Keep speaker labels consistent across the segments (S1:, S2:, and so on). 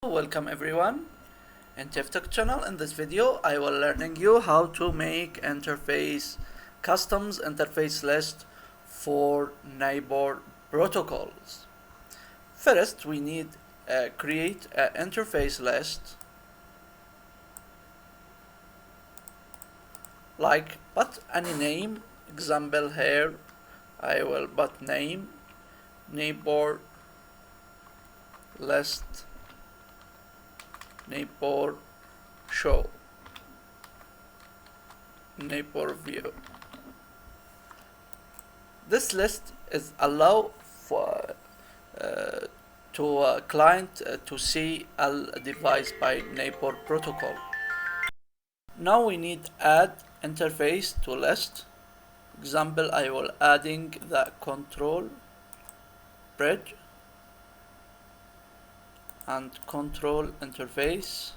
S1: Welcome everyone in TFTech channel. In this video I will learning you how to make customs interface list for neighbor protocols. First we need create an interface list, like put any name. Example here I will put name neighbor list neighbor show neighbor view. This list is allow for to a client to see all device by neighbor protocol. Now we need add interface to list. Example, I will adding the control bridge and control interface.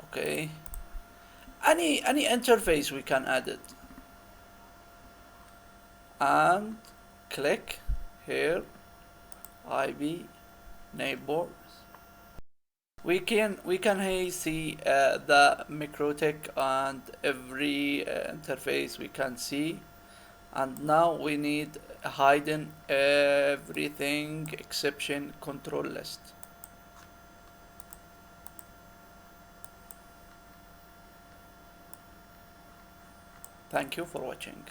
S1: Okay, any interface we can add it, and click here IP neighbors. We can here see the mikrotik and every interface we can see, and now we need hidden everything exception control list. Thank you for watching.